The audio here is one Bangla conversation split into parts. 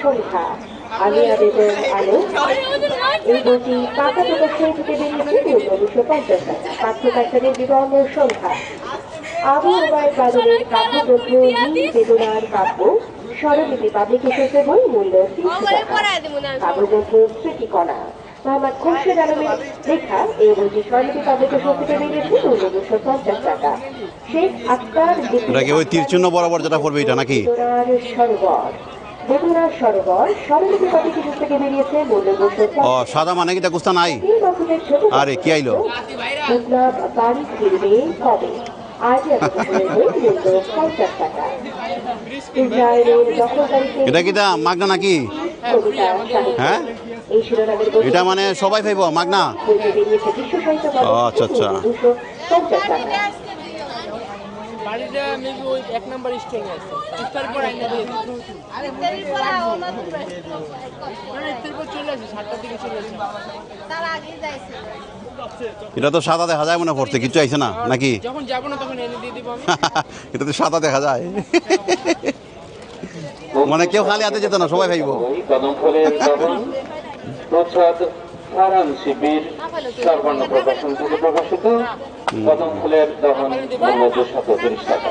সংখ্যা আলিয়া বেগম আলো। এই বইটি পাতা প্রকাশনী থেকে বেরিয়েছে মূল্য 250 টাকা। পাঠ্য কাছারির বিবর্ণ সংখ্যা আবু ওবায়দ বাদলের কাব্যগ্রন্থ নীল বেদনার কাব্য স্বরলিপি পাবলিকেশনসের বই মূল্য 300 টাকা। কাব্যগ্রন্থ স্মৃতিকণা মোহাম্মদ খুরশেদ আলমের লেখা এই বইটি স্বরলিপি পাবলিকেশন থেকে বেরিয়েছে মূল্য 250 টাকা। শেখ আক্তার ওই তীরচিহ্ন বরাবর যেটা পড়বে এটা নাকি সরোবর বেদনার সরোবর স্বরলিপি পাবলিকেশন থেকে বেরিয়েছে মূল্য 250 ও সাদা মানে কি তা কুস্তা নাই আরে কি আইলো বাড়ি ফিরবে কবে এটা কি দা মাগনা নাকি হ্যাঁ এটা মানে সবাই পাইব মাগনা আচ্ছা আচ্ছা এক নম্বর স্টলে আছে ইফতার পর আইনা দিয়ে আরে ইফতারের পর ওনা তো মানে ইফতার পর চলে আসে 7টার দিকে চলে আসে তার আগে যাইছে এটা তো সাদা দেখা যায় মনে পড়তে কিছু আইছে না নাকি যখন যাব না তখন এনে দিয়ে দিব আমি এটা তো সাদা দেখা যায় মানে কেউ খালি হাতে যেত না সবাই ভাইব কদম ফুলের দহন প্রচ্ছদ সারান শিবির সর্বর্ণ প্রকাশন থেকে প্রকাশিত কদম ফুলের দহন মূল্য 230 টাকা।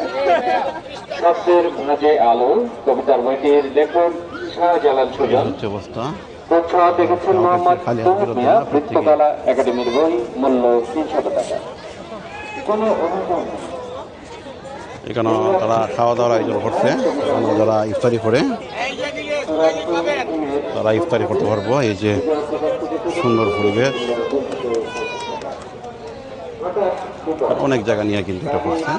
স্বপ্নের ভাঁজে আলো কবিতার বইটির লেখক শাহজালাল সুজন। অবস্থা প্রচ্ছদ দেখেছেন মোহাম্মদ তৌহিদ মিয়া বৃত্তকলা একাডেমির বই মূল্য 300 টাকা। কোনো অভিযোগ এখানে তারা খাওয়া দাওয়ার আয়োজন করছে যারা ইফতারি করে তারা ইফতারি করতে পারবো এই যে সুন্দর পরিবেশ অনেক জায়গা নিয়ে কিন্তু এটা করছে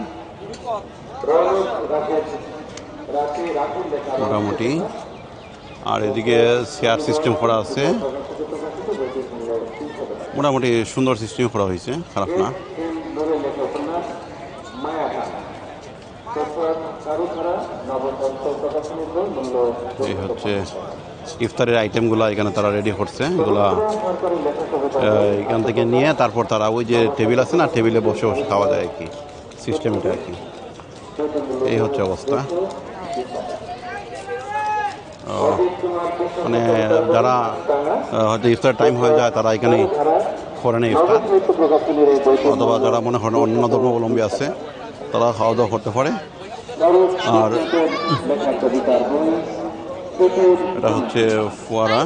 মোটামুটি আর এদিকে চেয়ার সিস্টেম করা আছে মোটামুটি সুন্দর সিস্টেম করা হয়েছে খারাপ না এই হচ্ছে ইফতারের আইটেমগুলো এখানে তারা রেডি করছে এগুলা এখান থেকে নিয়ে তারপর তারা ওই যে টেবিল আছে না টেবিলে বসে বসে খাওয়া যায় আর কি সিস্টেম এটা আর কি এই হচ্ছে অবস্থা মানে যারা হয়তো ইফতার টাইম হয়ে যায় তারা এখানে করে নেই ইফতার অথবা যারা মনে করেন অন্য ধর্মাবলম্বী আছে তারা খাওয়া দাওয়া করতে পারে আর এটা হচ্ছে ফোয়ারা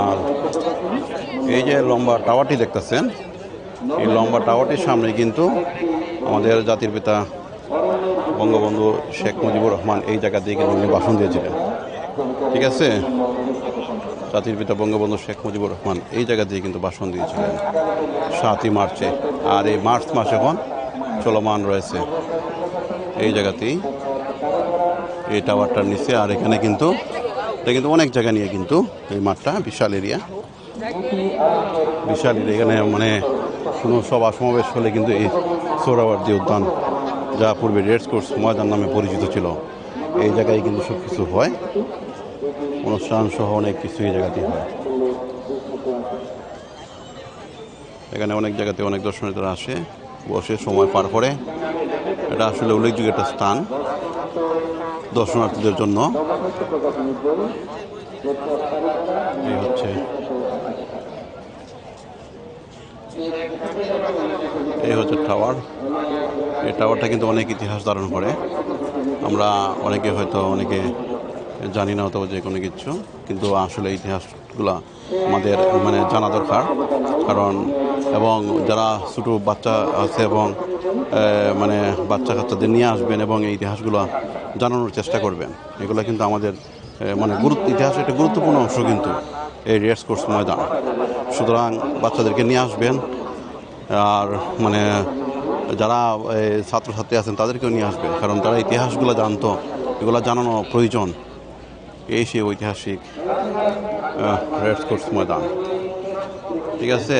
আর এই যে লম্বা টাওয়ারটি দেখতেছেন এই লম্বা টাওয়ারটির সামনে কিন্তু আমাদের জাতির পিতা বঙ্গবন্ধু শেখ মুজিবুর রহমান এই জায়গা দিয়ে কিন্তু উনি ভাষণ দিয়েছিলেন ঠিক আছে জাতির পিতা বঙ্গবন্ধু শেখ মুজিবুর রহমান এই জায়গা দিয়ে কিন্তু ভাষণ দিয়েছিলেন 7ই মার্চে আর এই মার্চ মাস এখন চলমান রয়েছে এই জায়গাতেই এই টাওয়ারটার নিচে আর এখানে কিন্তু এটা কিন্তু অনেক জায়গা নিয়ে কিন্তু এই মাঠটা বিশাল এরিয়া এখানে মানে কোনো সভা সমাবেশ হলে কিন্তু এই সোহরাওয়ার্দী উদ্যান যা পূর্বে রেডস কোর্স ময়দান নামে পরিচিত ছিল এই জায়গায় কিন্তু সব কিছু হয় অনুষ্ঠান সহ অনেক কিছু এই জায়গাতেই হয় এখানে অনেক জায়গাতে অনেক দর্শনার্থীরা আসে বসে সময় পার করে এটা আসলে উল্লেখযোগ্য একটা স্থান দর্শনার্থীদের জন্য এই হচ্ছে টাওয়ার এই টাওয়ারটা কিন্তু অনেক ইতিহাস ধারণ করে আমরা অনেকে জানি না অথবা যে কোনো কিছু কিন্তু আসলে ইতিহাসগুলা আমাদের মানে জানা দরকার কারণ এবং যারা ছোটো বাচ্চা আছে এবং মানে বাচ্চা কাচ্চাদের নিয়ে আসবেন এবং এই ইতিহাসগুলো জানানোর চেষ্টা করবেন এগুলো কিন্তু আমাদের মানে ইতিহাসের একটা গুরুত্বপূর্ণ অংশ কিন্তু এই রেডস কোর্স ময়দান সুতরাং বাচ্চাদেরকে নিয়ে আসবেন আর মানে যারা ছাত্রছাত্রী আছেন তাদেরকেও নিয়ে আসবেন কারণ তারা ইতিহাসগুলো জানতো এগুলো জানানো প্রয়োজন এই সেই ঐতিহাসিক রেডস কোর্স ময়দান ঠিক আছে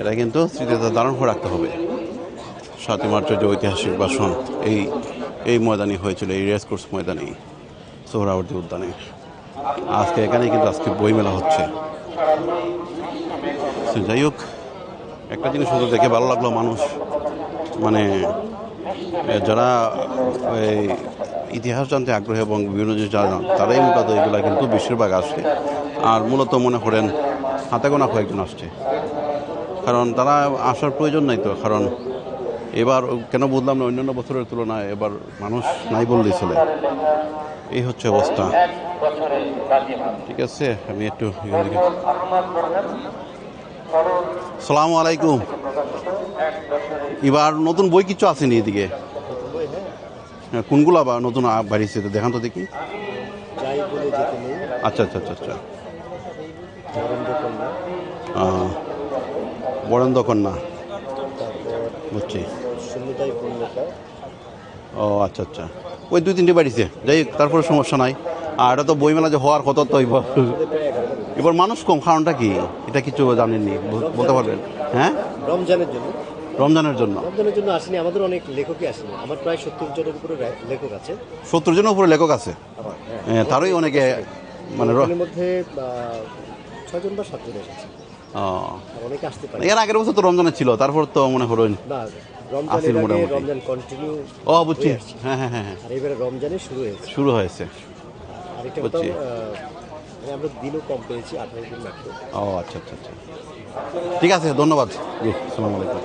এটা কিন্তু স্মৃতিতে ধারণ করে রাখতে হবে 7ই মার্চের যে ঐতিহাসিক ভাষণ এই ময়দানে হয়েছিল এই রেডস কোর্স ময়দানেই সোহরাওয়ার্দী উদ্যানে আজকে এখানেই কিন্তু আজকে বইমেলা হচ্ছে যাই হোক একটা জিনিস শুধু দেখে ভালো লাগলো মানুষ মানে যারা এই ইতিহাস জানতে আগ্রহী এবং বিভিন্ন জিনিস জানা তারাই মূলত এগুলা কিন্তু বেশিরভাগ আসে। আর মূলত মনে করেন হাতে গোনা কয়েকজন আসছে, কারণ তারা আসার প্রয়োজন নাই তো। কারণ এবার কেন বুঝলাম না, অন্যান্য বছরের তুলনায় এবার মানুষ নাই বললেই চলে, এই হচ্ছে অবস্থা। ঠিক আছে, আমি একটু সালামু আলাইকুম। এবার নতুন বই কিছু আসেনি এদিকে? কোনগুলো আবার নতুন বাড়িছে দেখান তো দেখি। আচ্ছা আচ্ছা আচ্ছা আচ্ছা, বরেন্দ্র কন্যা, বুঝছি। ও আচ্ছা আচ্ছা, ওই 2-3টে বাড়িছে, যাই হোক, তারপরে সমস্যা নাই। আর এটা তো বইমেলা যে হওয়ার কথা, তো এবার মানুষ কম, কারণটা কি এটা কিছু জানেননি, বলতে পারবেন? হ্যাঁ, রমজানের জন্য আসেনি। আমাদের অনেক লেখকই আসেনি। আমার প্রায় 70 জনের উপরে লেখক আছে। 70 জনের উপরে লেখক আছে? হ্যাঁ, তারই অনেকে মানে এর মধ্যে 6 জন বা 7 জন এসেছে। অনেকে আসতে পারে। এর আগের বছর তো রমজানে ছিল, তারপর তো মনে করেন না, রমজান কন্টিনিউ। বুঝছি। হ্যাঁ হ্যাঁ হ্যাঁ, আর এবারে রমজানে শুরু হয়েছে। আরেকটা কথা, আমরা দিনও কম পেয়েছি, 18 দিন মাত্র। আচ্ছা আচ্ছা আচ্ছা, ঠিক আছে, ধন্যবাদ। আসসালামু আলাইকুম।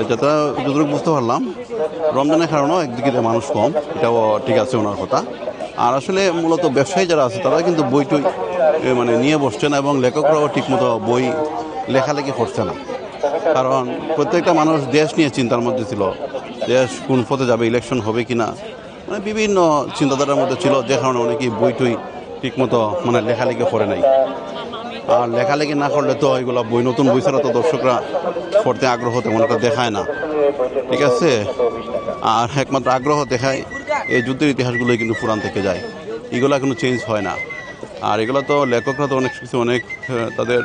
যেটা যতটুকু বুঝতে পারলাম, রমজানের কারণেও একদিকে মানুষ কম, এটাও ঠিক আছে ওনার কথা। আর আসলে মূলত ব্যবসায়ী যারা আছে তারা কিন্তু বইটই মানে নিয়ে বসছে না, এবং লেখকরাও ঠিকমতো বই লেখালেখি করছে না। কারণ প্রত্যেকটা মানুষ দেশ নিয়ে চিন্তার মধ্যে ছিল, দেশ কোন পথে যাবে, ইলেকশন হবে কি না, মানে বিভিন্ন চিন্তাধারার মধ্যে ছিল, যে কারণে অনেকেই বইটই ঠিকমতো মানে লেখালেখি করে নাই। আর লেখালেখি না করলে তো এগুলো বই, নতুন বই ছাড়া তো দর্শকরা পড়তে আগ্রহ তেমন একটা দেখায় না। ঠিক আছে, আর একমাত্র আগ্রহ দেখায় এই যুদ্ধের ইতিহাসগুলোই কিন্তু পুরাণ থেকে যায়, এগুলো কোনো চেঞ্জ হয় না। আর এগুলো তো লেখকরা তো অনেক কিছু, অনেক তাদের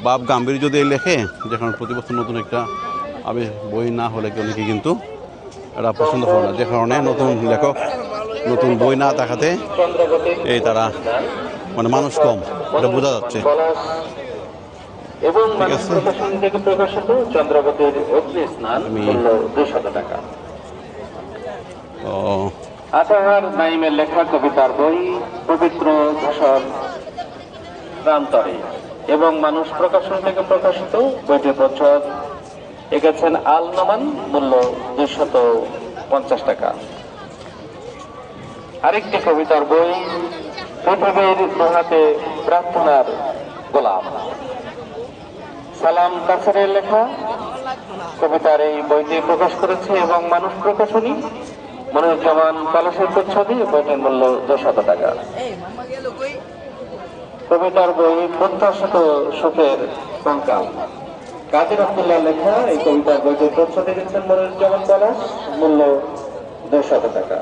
ভাব গাম্ভীর্য দিয়ে লেখে, যেখানে প্রতি বছর নতুন একটা বই না হলে অনেকে কিন্তু এটা পছন্দ করে না, যে কারণে নতুন লেখক নতুন বই না দেখাতে এই তারা মানে মানুষ কম, এটা বোঝা যাচ্ছে। এবং প্রকাশন থেকে প্রকাশিত চন্দ্রবতীর অগ্নি স্নান মূল্য 200 টাকা। আতাহার নাইমের লেখা কবিতার বই পবিত্র ভাষার প্রান্তরে এবং মানুষ প্রকাশন থেকে প্রকাশিত বইটির প্রচ্ছদ এঁকেছেন আল নোমান, মূল্য 250 টাকা। আরেকটি কবিতার বই পৃথিবীর দোহাতে প্রার্থনার গোলাম, সালাম কাসারের লেখা কবিতার এই বইটি প্রকাশ করেছে এবং মানুষ প্রকাশনী মনিরুজ্জামান পলাশের প্রচ্ছদে বইটির মূল্য 200 টাকা। কবিতার বই প্রত্যাশিত সুখের কঙ্কাল, কাজী আব্দুল্লাহ লেখা এই কবিতার বইটির প্রচ্ছদে দিচ্ছেন মনিরুজ্জামান পলাশ, মূল্য 200 টাকা।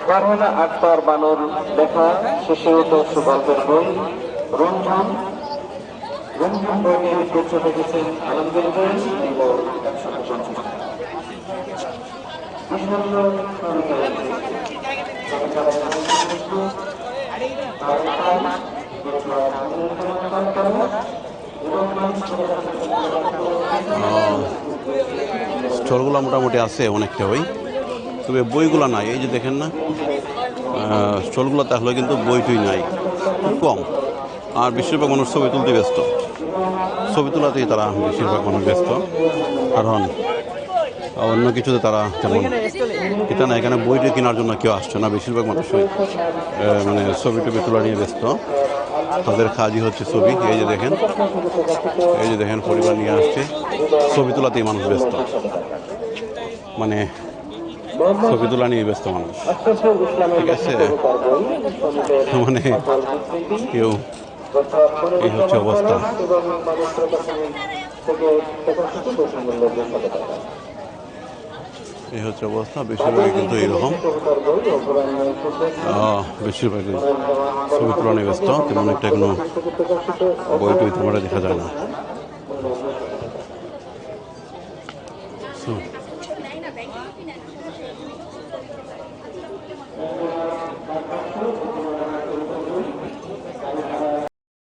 ফারহানা আক্তার বানুর লেখা শিশুত গল্পের বই রঞ্জন বইটির প্রচ্ছদে দিচ্ছেন আলমগীর বই, মূল্য 150 টাকা। স্টলগুলো মোটামুটি আছে অনেকটা, ওই তবে বইগুলো নাই। এই যে দেখেন না, স্টলগুলো তাহলে কিন্তু বইটই নাই, খুব কম। আর বেশিরভাগ মানুষ ছবি তুলতে ব্যস্ত, ছবি তোলাতেই তারা বেশিরভাগ মানুষ ব্যস্ত, কারণ অন্য কিছুতে তারা তেমন এটা না। এখানে বইটি কেনার জন্য কেউ আসছে না, বেশিরভাগ মানুষই মানে ছবি টবি তোলা নিয়ে ব্যস্ত, তাদের কাজই হচ্ছে ছবি। এই যে দেখেন পরিবার নিয়ে আসছে, ছবি তোলাতেই মানুষ ব্যস্ত, মানে ছবি তোলা নিয়ে ব্যস্ত মানুষ। ঠিক আছে, মানে কেউ, এই হচ্ছে অবস্থা। এই হচ্ছে অবস্থা, বেশিরভাগই কিন্তু এইরকম, বেশিরভাগই ছবি তোলা নিয়ে ব্যস্ত, তেমন একটা কোনো বই টই তোমরা দেখা যায় না।